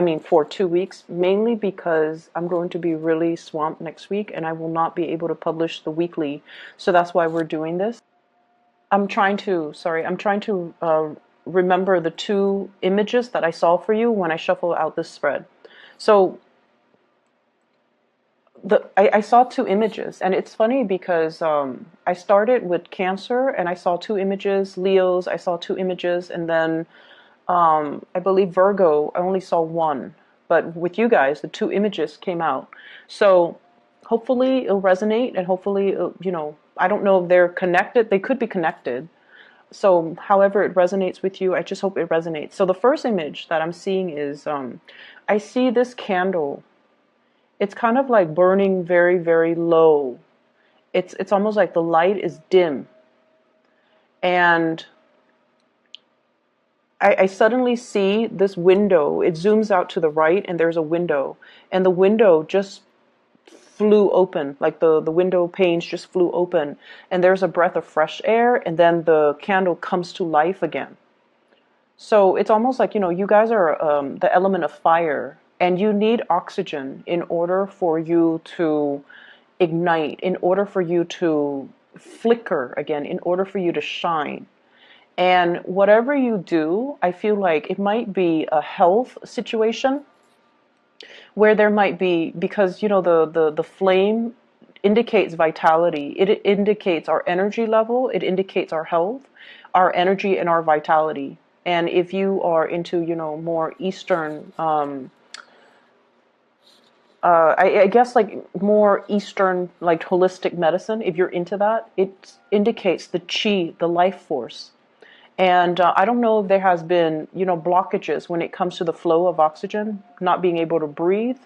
I mean, for 2 weeks, mainly because I'm going to be really swamped next week and I will not be able to publish the weekly. So that's why we're doing this. I'm trying to remember the two images that I saw for you when I shuffle out this spread. So I saw two images, and it's funny because I started with Cancer and I saw two images, Leos, I saw two images, and then I believe Virgo, I only saw one. But with you guys, the two images came out. So hopefully it'll resonate, and hopefully, I don't know if they're connected. They could be connected. So however it resonates with you, I just hope it resonates. So the first image that I'm seeing is I see this candle. It's kind of like burning very, very low. It's almost like the light is dim. And I suddenly see this window. It zooms out to the right and there's a window. And the window just flew open, like the window panes just flew open. And there's a breath of fresh air, and then the candle comes to life again. So it's almost like, you guys are the element of fire, and you need oxygen in order for you to ignite, in order for you to flicker again, in order for you to shine. And whatever you do, I feel like it might be a health situation where there might be, because, the flame indicates vitality. It indicates our energy level. It indicates our health, our energy, and our vitality. And if you are into, more Eastern, I guess like more Eastern, like holistic medicine, if you're into that, it indicates the chi, the life force. And I don't know if there has been, blockages when it comes to the flow of oxygen, not being able to breathe,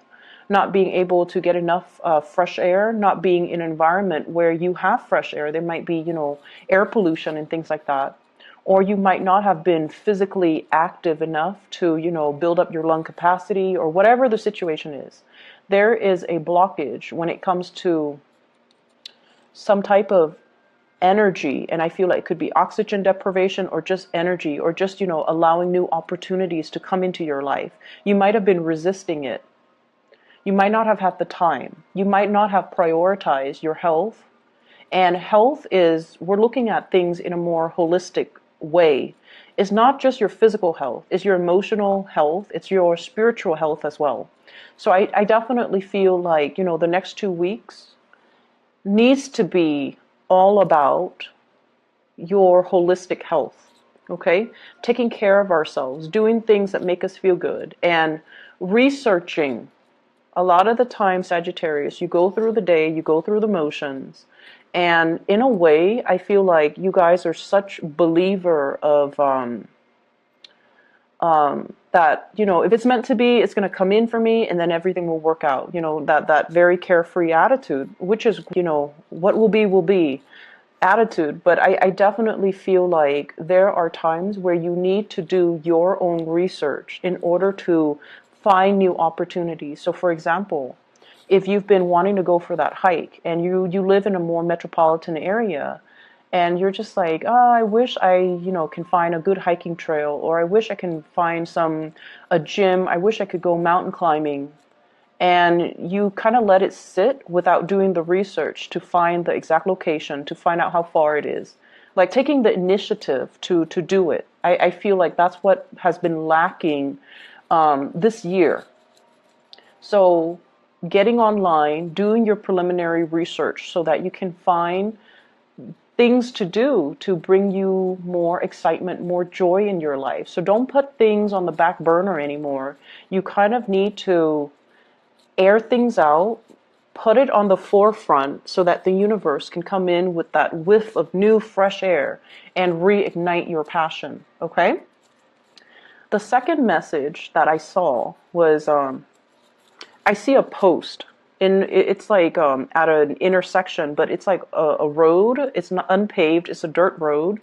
not being able to get enough fresh air, not being in an environment where you have fresh air. There might be, air pollution and things like that. Or you might not have been physically active enough to, build up your lung capacity, or whatever the situation is. There is a blockage when it comes to some type of energy, and I feel like it could be oxygen deprivation or just energy, or just, allowing new opportunities to come into your life. You might have been resisting it. You might not have had the time. You might not have prioritized your health. And health is, we're looking at things in a more holistic way. It's not just your physical health, it's your emotional health, it's your spiritual health as well. So I definitely feel like, the next 2 weeks needs to be all about your holistic health, okay? Taking care of ourselves, doing things that make us feel good, and researching. A lot of the time, Sagittarius, you go through the day, you go through the motions, and in a way, I feel like you guys are such believer of that, if it's meant to be, it's going to come in for me, and then everything will work out. That very carefree attitude, which is, what will be attitude. But I definitely feel like there are times where you need to do your own research in order to find new opportunities. So for example, if you've been wanting to go for that hike and you live in a more metropolitan area, and you're just like, oh, I wish I, can find a good hiking trail, or I wish I can find a gym, I wish I could go mountain climbing. And you kind of let it sit without doing the research to find the exact location, to find out how far it is. Like taking the initiative to do it. I feel like that's what has been lacking this year. So getting online, doing your preliminary research so that you can find things to do to bring you more excitement, more joy in your life. So don't put things on the back burner anymore. You kind of need to air things out, put it on the forefront so that the universe can come in with that whiff of new fresh air and reignite your passion, okay? The second message that I saw was, I see a post. It's like at an intersection, but it's like a road. It's not unpaved. It's a dirt road.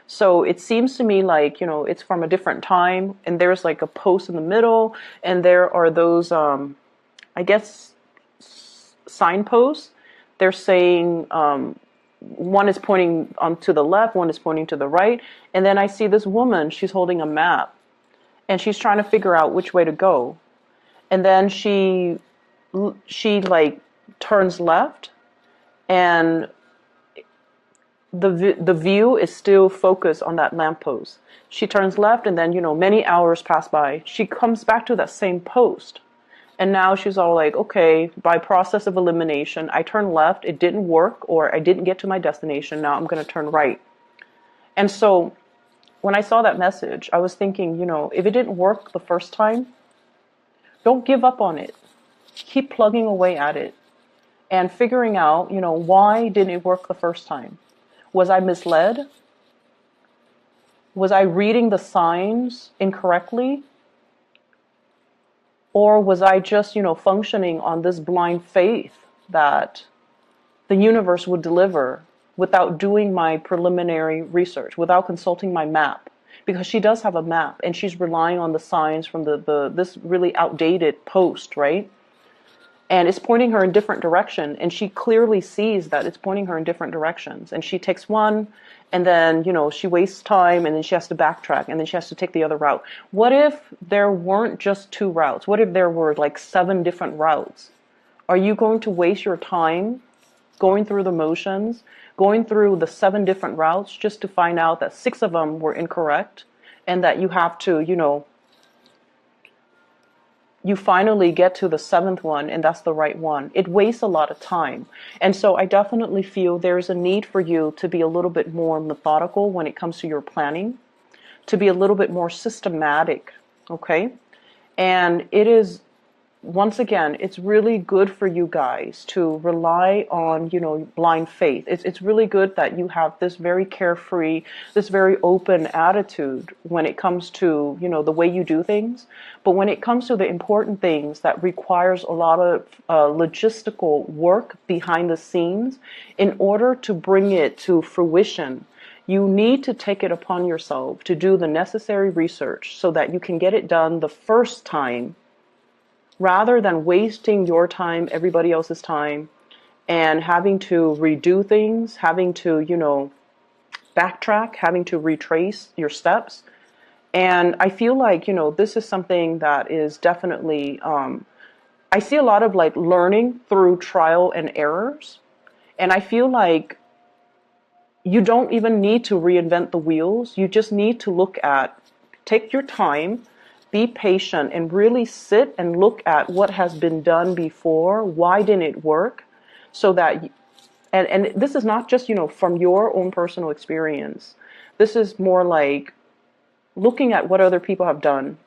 So it seems to me like, it's from a different time. And there's like a post in the middle. And there are those, I guess, signposts. They're saying one is pointing to the left, one is pointing to the right. And then I see this woman. She's holding a map. And she's trying to figure out which way to go. and then she like turns left, and the view is still focused on that lamppost. She turns left, and then, many hours pass by. She comes back to that same post. And now she's all like, okay, by process of elimination, I turned left, it didn't work, or I didn't get to my destination, now I'm going to turn right. And so when I saw that message, I was thinking, if it didn't work the first time, don't give up on it. Keep plugging away at it and figuring out, why didn't it work the first time? Was I misled? Was I reading the signs incorrectly? Or was I just, functioning on this blind faith that the universe would deliver without doing my preliminary research, without consulting my map? Because she does have a map, and she's relying on the signs from this really outdated post, right? And it's pointing her in different direction, and she clearly sees that it's pointing her in different directions. And she takes one, and then, she wastes time, and then she has to backtrack, and then she has to take the other route. What if there weren't just 2 routes? What if there were like 7 different routes? Are you going to waste your time going through the motions, going through the 7 different routes just to find out that 6 of them were incorrect, and that you have to, you finally get to the 7th one, and that's the right one? It wastes a lot of time. And so I definitely feel there's a need for you to be a little bit more methodical when it comes to your planning, to be a little bit more systematic, okay? And it is, once again, it's really good for you guys to rely on, blind faith. It's really good that you have this very carefree, this very open attitude when it comes to, the way you do things. But when it comes to the important things that requires a lot of logistical work behind the scenes, in order to bring it to fruition, you need to take it upon yourself to do the necessary research so that you can get it done the first time, rather than wasting your time, everybody else's time, and having to redo things, having to, backtrack, having to retrace your steps. And I feel like, this is something that is definitely, I see a lot of like learning through trial and errors. And I feel like you don't even need to reinvent the wheels. You just need to take your time, be patient, and really sit and look at what has been done before. Why didn't it work? So that, and this is not just, from your own personal experience. This is more like looking at what other people have done.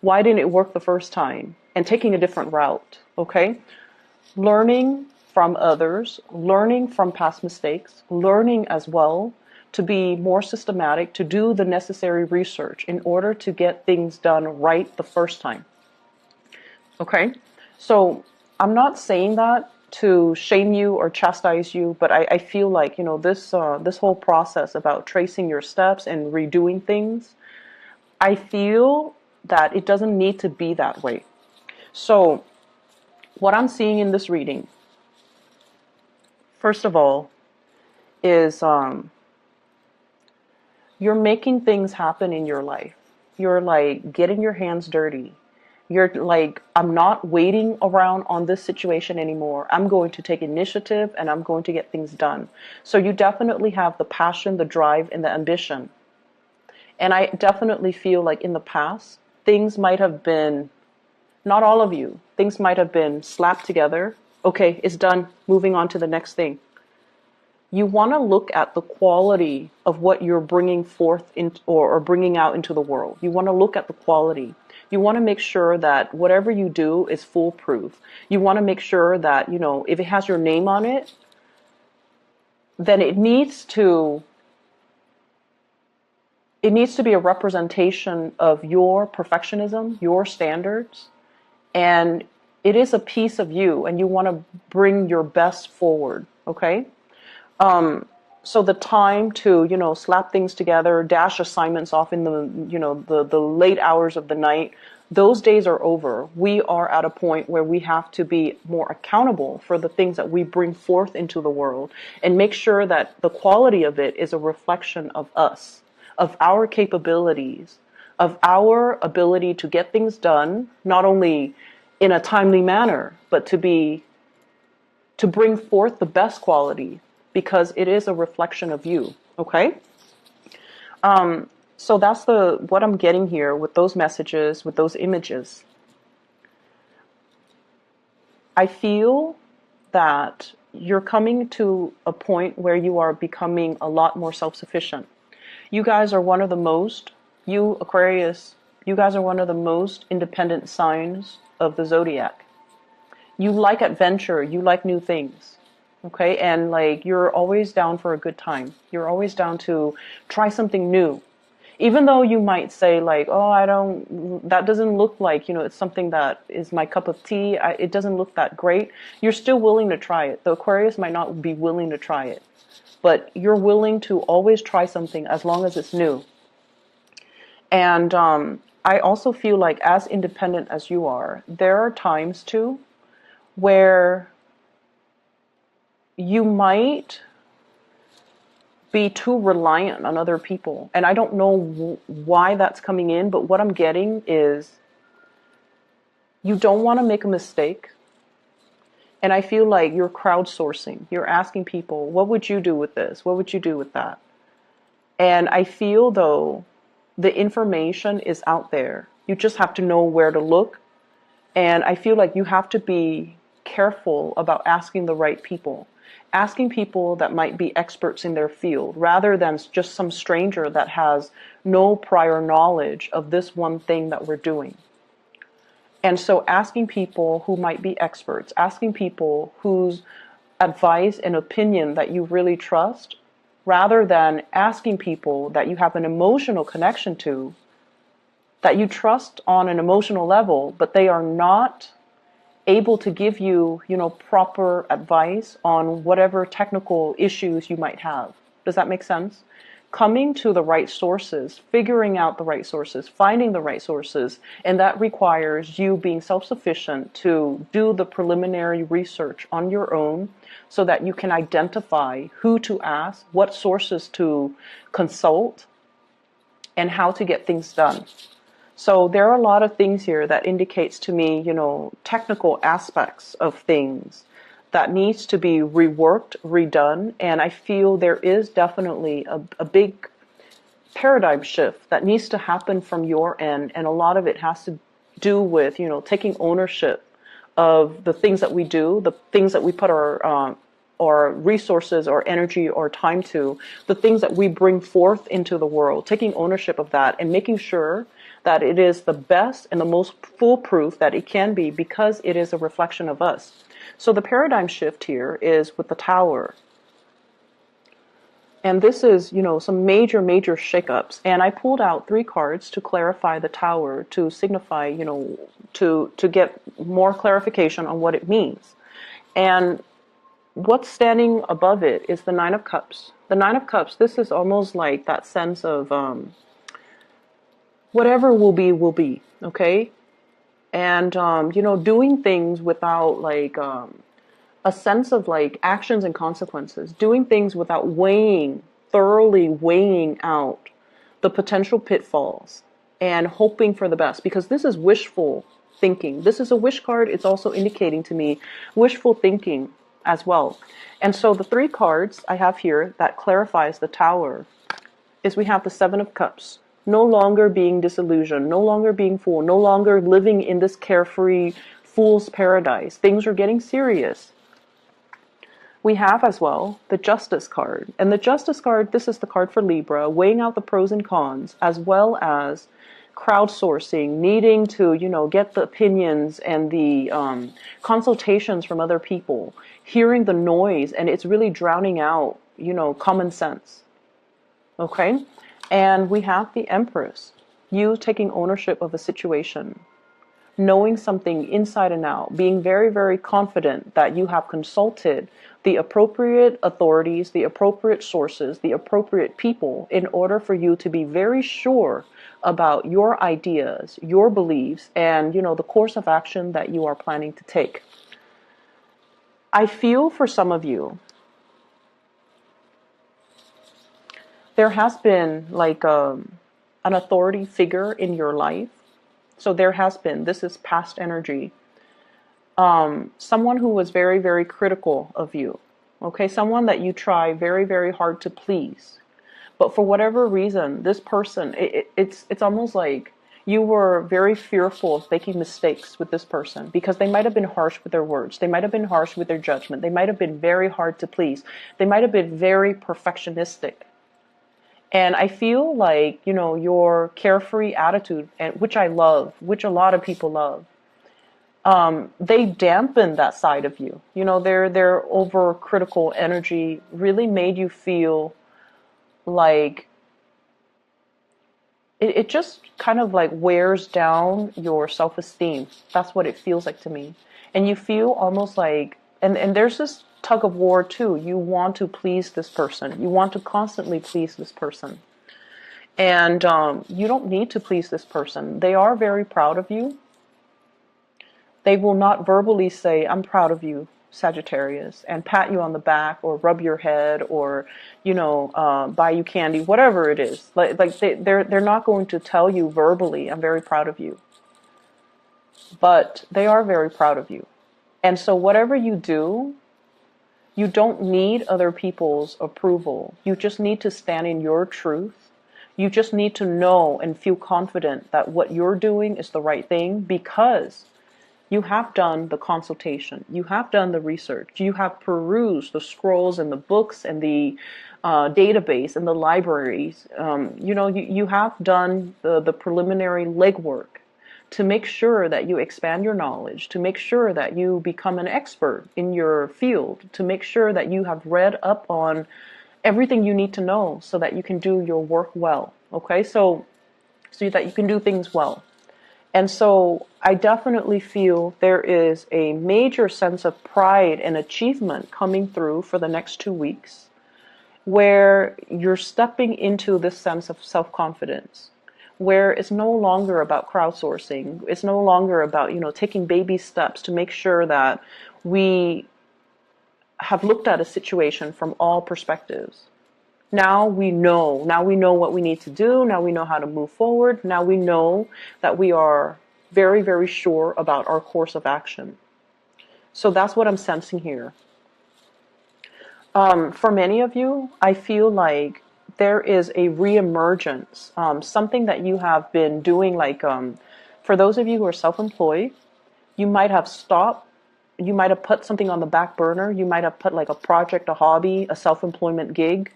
Why didn't it work the first time? And taking a different route, okay? Learning from others, learning from past mistakes, learning as well to be more systematic, to do the necessary research in order to get things done right the first time. Okay? So I'm not saying that to shame you or chastise you, but I feel like, this whole process about tracing your steps and redoing things, I feel that it doesn't need to be that way. So what I'm seeing in this reading, first of all, is you're making things happen in your life. You're like getting your hands dirty. You're like, I'm not waiting around on this situation anymore. I'm going to take initiative, and I'm going to get things done. So you definitely have the passion, the drive, and the ambition. And I definitely feel like in the past, things might have been, not all of you, things might have been slapped together. Okay, it's done. Moving on to the next thing. You want to look at the quality of what you're bringing forth or bringing out into the world. You want to look at the quality. You want to make sure that whatever you do is foolproof. You want to make sure that, if it has your name on it, then it needs to be a representation of your perfectionism, your standards, and it is a piece of you, and you want to bring your best forward, okay? So the time to, slap things together, dash assignments off in the late hours of the night, those days are over. We are at a point where we have to be more accountable for the things that we bring forth into the world, and make sure that the quality of it is a reflection of us, of our capabilities, of our ability to get things done, not only in a timely manner, but to bring forth the best quality, because it is a reflection of you. Okay? So that's what I'm getting here with those messages, with those images. I feel that you're coming to a point where you are becoming a lot more self-sufficient. You guys are one of the most, you Aquarius, you guys are one of the most independent signs of the zodiac. You like adventure, you like new things. Okay? And like, you're always down for a good time. You're always down to try something new. Even though you might say like, oh, that doesn't look like, it's something that is my cup of tea. It doesn't look that great. You're still willing to try it. The Aquarius might not be willing to try it, but you're willing to always try something as long as it's new. And I also feel like, as independent as you are, there are times too where you might be too reliant on other people. And I don't know why that's coming in, but what I'm getting is you don't want to make a mistake. And I feel like you're crowdsourcing. You're asking people, what would you do with this? What would you do with that? And I feel, though, the information is out there. You just have to know where to look. And I feel like you have to be careful about asking the right people. Asking people that might be experts in their field, rather than just some stranger that has no prior knowledge of this one thing that we're doing. And so asking people who might be experts, asking people whose advice and opinion that you really trust, rather than asking people that you have an emotional connection to, that you trust on an emotional level, but they are not able to give you, proper advice on whatever technical issues you might have. Does that make sense? Coming to the right sources, figuring out the right sources, finding the right sources, and that requires you being self-sufficient to do the preliminary research on your own so that you can identify who to ask, what sources to consult, and how to get things done. So there are a lot of things here that indicates to me, technical aspects of things that needs to be reworked, redone. And I feel there is definitely a big paradigm shift that needs to happen from your end. And a lot of it has to do with, taking ownership of the things that we do, the things that we put our resources or energy or time to, the things that we bring forth into the world, taking ownership of that and making sure that it is the best and the most foolproof that it can be, because it is a reflection of us. So the paradigm shift here is with the Tower. And this is, some major, major shakeups. And I pulled out 3 cards to clarify the Tower, to signify, to get more clarification on what it means. And what's standing above it is the 9 of Cups. The 9 of Cups, this is almost like that sense of whatever will be, okay? And, doing things without like a sense of like actions and consequences, doing things without thoroughly weighing out the potential pitfalls and hoping for the best, because this is wishful thinking. This is a wish card. It's also indicating to me wishful thinking as well. And so the 3 cards I have here that clarifies the Tower is we have the 7 of Cups. No longer being disillusioned, no longer being fooled, no longer living in this carefree fool's paradise. Things are getting serious. We have as well the Justice card. And the Justice card, this is the card for Libra, weighing out the pros and cons, as well as crowdsourcing, needing to, get the opinions and the consultations from other people, hearing the noise, and it's really drowning out, common sense. Okay? And we have the Empress, you taking ownership of a situation, knowing something inside and out, being very, very confident that you have consulted the appropriate authorities, the appropriate sources, the appropriate people in order for you to be very sure about your ideas, your beliefs, and, the course of action that you are planning to take. I feel for some of you, there has been like an authority figure in your life. So there has been, this is past energy. someone who was very, very critical of you. Okay, someone that you try very, very hard to please. But for whatever reason, this person, it's almost like you were very fearful of making mistakes with this person because they might have been harsh with their words. They might have been harsh with their judgment. They might have been very hard to please. They might have been very perfectionistic. And I feel like, your carefree attitude, and which I love, which a lot of people love, they dampen that side of you. Their overcritical energy really made you feel like it just kind of like wears down your self-esteem. That's what it feels like to me. And you feel almost like, and there's this tug of war too. You want to please this person. You want to constantly please this person. And you don't need to please this person. They are very proud of you. They will not verbally say, I'm proud of you, Sagittarius, and pat you on the back or rub your head or, buy you candy, whatever it is. Like they're not going to tell you verbally, I'm very proud of you. But they are very proud of you. And so whatever you do, you don't need other people's approval. You just need to stand in your truth. You just need to know and feel confident that what you're doing is the right thing because you have done the consultation. You have done the research. You have perused the scrolls and the books and the database and the libraries. You have done the preliminary legwork to make sure that you expand your knowledge, to make sure that you become an expert in your field, to make sure that you have read up on everything you need to know so that you can do your work well. Okay, so that you can do things well. And so I definitely feel there is a major sense of pride and achievement coming through for the next 2 weeks where you're stepping into this sense of self-confidence, where it's no longer about crowdsourcing. It's no longer about, taking baby steps to make sure that we have looked at a situation from all perspectives. Now we know what we need to do. Now we know how to move forward. Now we know that we are very, very sure about our course of action. So that's what I'm sensing here. For many of you, I feel like there is a reemergence, something that you have been doing, like for those of you who are self-employed, you might have stopped. You might have put something on the back burner. You might have put like a project, a hobby, a self-employment gig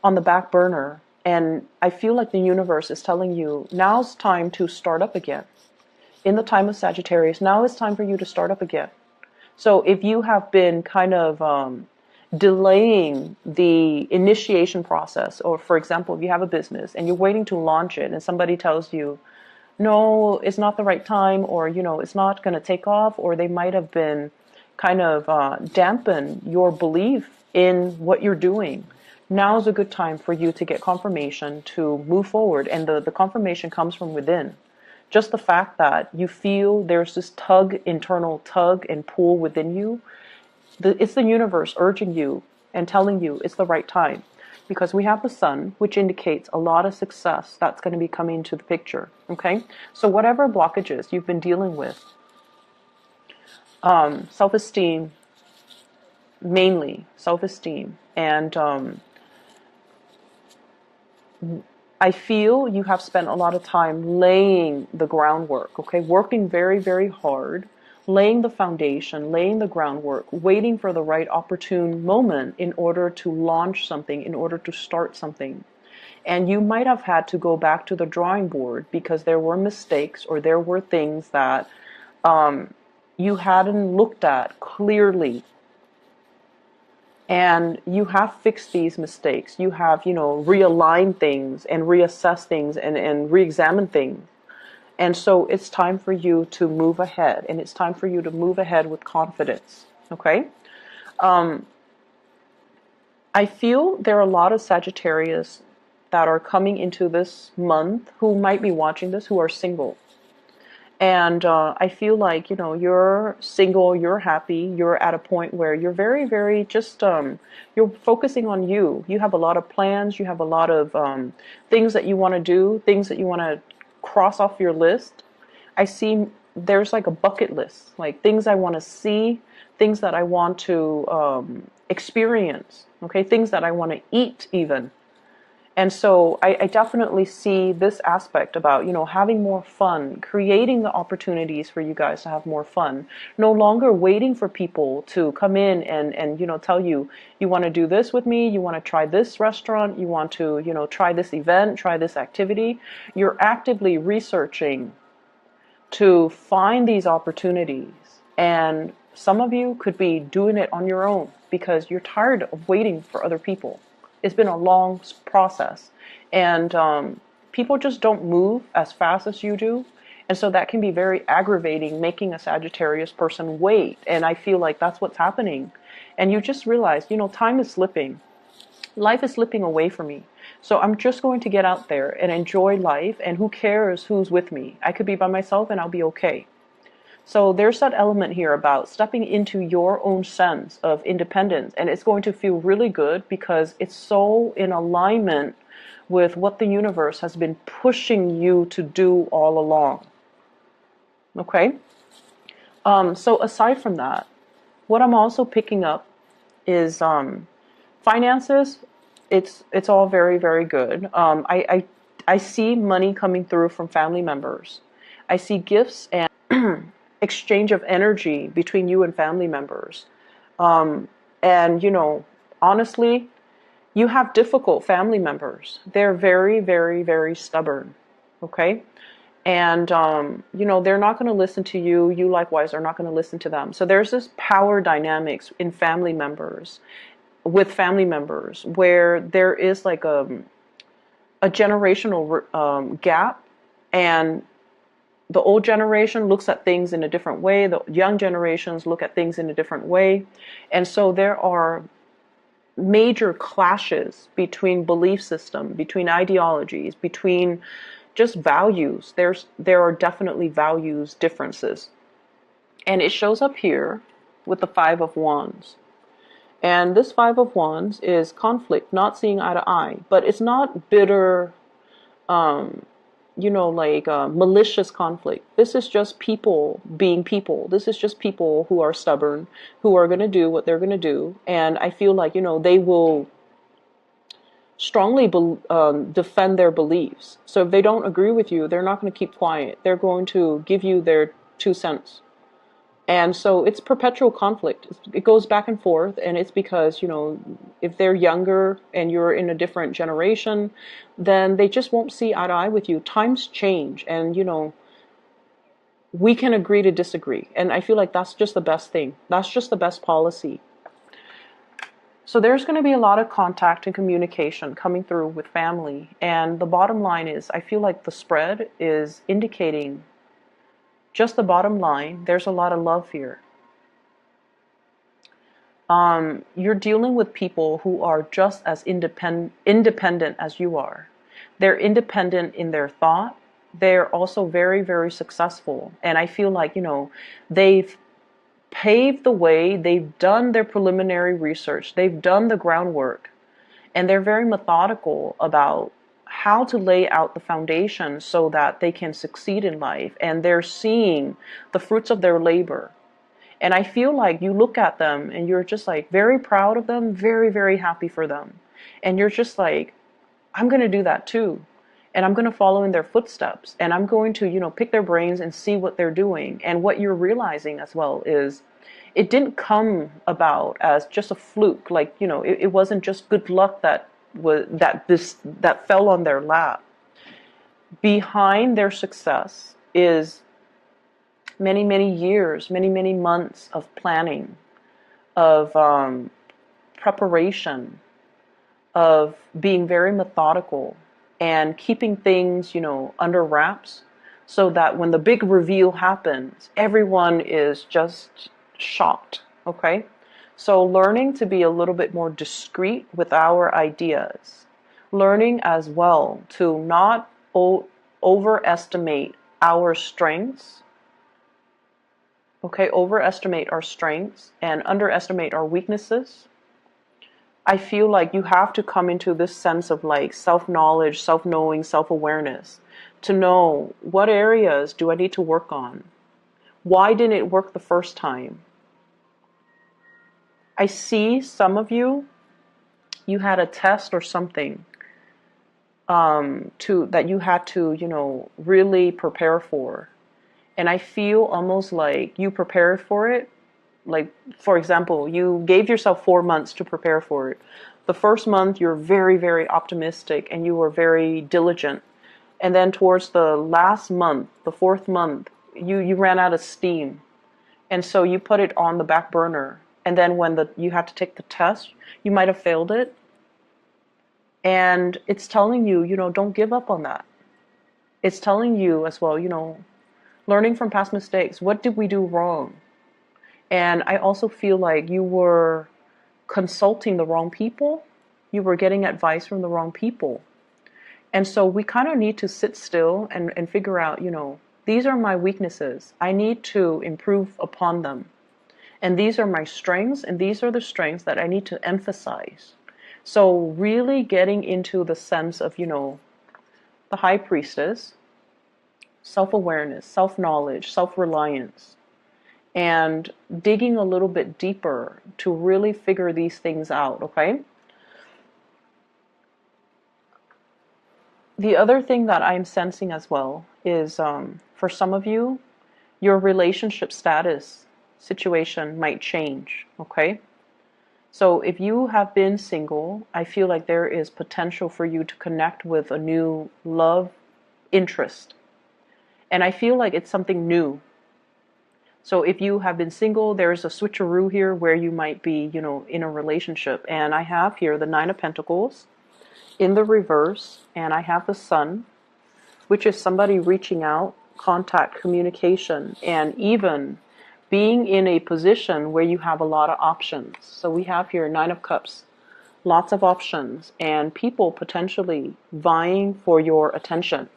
on the back burner. And I feel like the universe is telling you, now's time to start up again. In the time of Sagittarius, now is time for you to start up again. So if you have been kind of delaying the initiation process, or for example, if you have a business and you're waiting to launch it and somebody tells you, no, it's not the right time, or, it's not going to take off, or they might have been kind of dampen your belief in what you're doing. Now's a good time for you to get confirmation to move forward. And the confirmation comes from within. Just the fact that you feel there's this internal tug and pull within you. It's the universe urging you and telling you it's the right time. Because we have the sun, which indicates a lot of success that's going to be coming into the picture. Okay? So whatever blockages you've been dealing with, self-esteem, mainly self-esteem, and I feel you have spent a lot of time laying the groundwork, okay? Working very, very hard, laying the foundation, laying the groundwork, waiting for the right opportune moment in order to launch something, in order to start something. And you might have had to go back to the drawing board because there were mistakes or there were things that you hadn't looked at clearly. And you have fixed these mistakes. You have, realigned things and reassessed things and re-examined things. And so it's time for you to move ahead. And it's time for you to move ahead with confidence. Okay? I feel there are a lot of Sagittarius that are coming into this month who might be watching this who are single. And I feel like, you're single, you're happy, you're at a point where you're very, very just, you're focusing on you. You have a lot of plans, you have a lot of things that you want to do, things that you want to cross off your list. I see there's like a bucket list, like things I want to see, things that I want to experience, okay, things that I want to eat even. And so I definitely see this aspect about, having more fun, creating the opportunities for you guys to have more fun, no longer waiting for people to come in and tell you, you want to do this with me, you want to try this restaurant, you want to, try this event, try this activity. You're actively researching to find these opportunities. And some of you could be doing it on your own because you're tired of waiting for other people. It's been a long process. And people just don't move as fast as you do. And so that can be very aggravating, making a Sagittarius person wait. And I feel like that's what's happening. And you just realize, time is slipping. Life is slipping away from me. So I'm just going to get out there and enjoy life. And who cares who's with me? I could be by myself and I'll be okay. So there's that element here about stepping into your own sense of independence. And it's going to feel really good because it's so in alignment with what the universe has been pushing you to do all along. Okay? So aside from that, what I'm also picking up is finances. It's all very, very good. I see money coming through from family members. I see gifts and exchange of energy between you and family members. And honestly, you have difficult family members. They're very, very, very stubborn. Okay? And, they're not going to listen to you. You likewise are not going to listen to them. So there's this power dynamics in family members, with family members, where there is like a generational gap, and the old generation looks at things in a different way. The young generations look at things in a different way. And so there are major clashes between belief system, between ideologies, between just values. There are definitely values differences. And it shows up here with the Five of Wands. And this Five of Wands is conflict, not seeing eye to eye. But it's not bitter, malicious conflict. This is just people being people. This is just people who are stubborn, who are going to do what they're going to do. And I feel like, they will strongly defend their beliefs. So if they don't agree with you, they're not going to keep quiet. They're going to give you their 2 cents. And so it's perpetual conflict. It goes back and forth, and it's because, if they're younger and you're in a different generation, then they just won't see eye to eye with you. Times change, and, we can agree to disagree. And I feel like that's just the best thing. That's just the best policy. So there's going to be a lot of contact and communication coming through with family. And the bottom line is, I feel like the spread is indicating just the bottom line. There's a lot of love here. You're dealing with people who are just as independent as you are. They're independent in their thought. They're also very, very successful. And I feel like, they've paved the way. They've done their preliminary research. They've done the groundwork. And they're very methodical about how to lay out the foundation so that they can succeed in life. And they're seeing the fruits of their labor. And I feel like you look at them and you're just like very proud of them, very, very happy for them. And you're just like, I'm going to do that too. And I'm going to follow in their footsteps. And I'm going to, pick their brains and see what they're doing. And what you're realizing as well is it didn't come about as just a fluke. Like, it wasn't just good luck that fell on their lap. Behind their success is many, many years, many, many months of planning, of preparation, of being very methodical and keeping things, under wraps, so that when the big reveal happens, everyone is just shocked. Okay? So learning to be a little bit more discreet with our ideas. Learning as well to not overestimate our strengths. Okay, overestimate our strengths and underestimate our weaknesses. I feel like you have to come into this sense of like self-knowledge, self-knowing, self-awareness to know what areas do I need to work on. Why didn't it work the first time? I see some of you, you had a test or something that you had to, really prepare for. And I feel almost like you prepared for it. Like, for example, you gave yourself 4 months to prepare for it. The first month, you're very, very optimistic and you were very diligent. And then towards the last month, the fourth month, you ran out of steam. And so you put it on the back burner. And then when you had to take the test, you might have failed it. And it's telling you, don't give up on that. It's telling you as well, learning from past mistakes. What did we do wrong? And I also feel like you were consulting the wrong people. You were getting advice from the wrong people. And so we kind of need to sit still and figure out, these are my weaknesses. I need to improve upon them. And these are my strengths, and these are the strengths that I need to emphasize. So really getting into the sense of, the high priestess, self-awareness, self-knowledge, self-reliance, and digging a little bit deeper to really figure these things out, okay? The other thing that I'm sensing as well is for some of you, your relationship status situation might change, okay? So if you have been single, I feel like there is potential for you to connect with a new love interest. And I feel like it's something new. So if you have been single, there's a switcheroo here where you might be, in a relationship. And I have here the Nine of Pentacles in the reverse, and I have the Sun, which is somebody reaching out, contact, communication, and even being in a position where you have a lot of options. So we have here Nine of Cups, lots of options, and people potentially vying for your attention.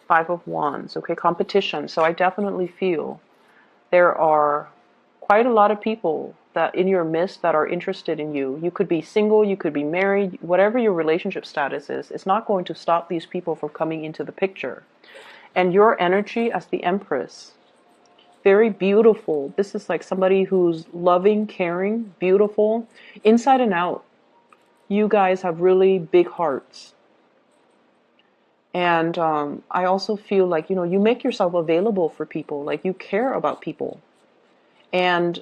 Five of Wands, okay, competition. So I definitely feel there are quite a lot of people that in your midst that are interested in you. You could be single, you could be married, whatever your relationship status is, it's not going to stop these people from coming into the picture. And your energy as the Empress, very beautiful. This is like somebody who's loving, caring, beautiful, inside and out. You guys have really big hearts. And I also feel like, you make yourself available for people, like you care about people. And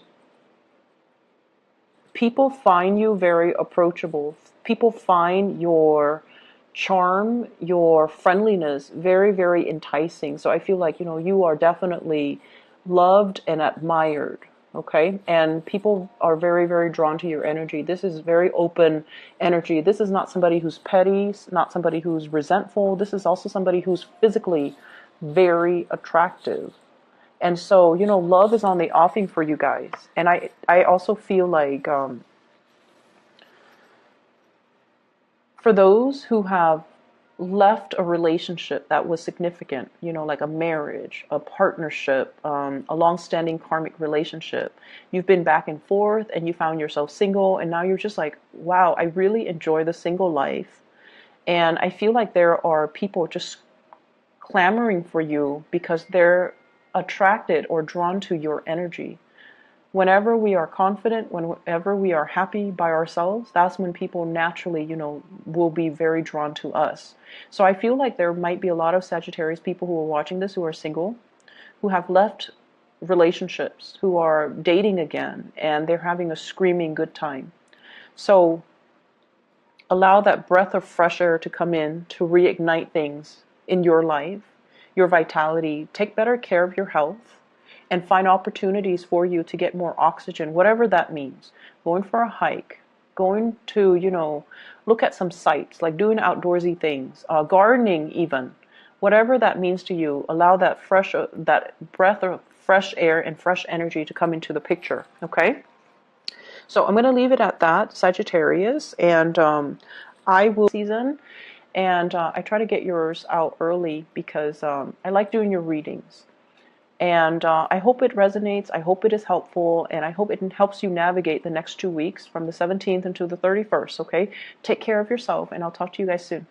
people find you very approachable. People find your charm, your friendliness very, very enticing. So I feel like, you are definitely loved and admired. Okay, and people are very, very drawn to your energy. This is very open energy. This is not somebody who's petty, not somebody who's resentful. This is also somebody who's physically very attractive. And so, love is on the offing for you guys. And I also feel like for those who have left a relationship that was significant, like a marriage, a partnership, a long-standing karmic relationship. You've been back and forth and you found yourself single, and now you're just like, wow, I really enjoy the single life. And I feel like there are people just clamoring for you because they're attracted or drawn to your energy. Whenever we are confident, whenever we are happy by ourselves, that's when people naturally, will be very drawn to us. So I feel like there might be a lot of Sagittarius people who are watching this who are single, who have left relationships, who are dating again, and they're having a screaming good time. So allow that breath of fresh air to come in to reignite things in your life, your vitality. Take better care of your health. And find opportunities for you to get more oxygen, whatever that means. Going for a hike, going to, look at some sights, like doing outdoorsy things, gardening even. Whatever that means to you, allow that breath of fresh air and fresh energy to come into the picture, okay? So I'm going to leave it at that, Sagittarius, and I will season, and I try to get yours out early because I like doing your readings. And I hope it resonates. I hope it is helpful. And I hope it helps you navigate the next 2 weeks from the 17th until the 31st. Okay? Take care of yourself. And I'll talk to you guys soon.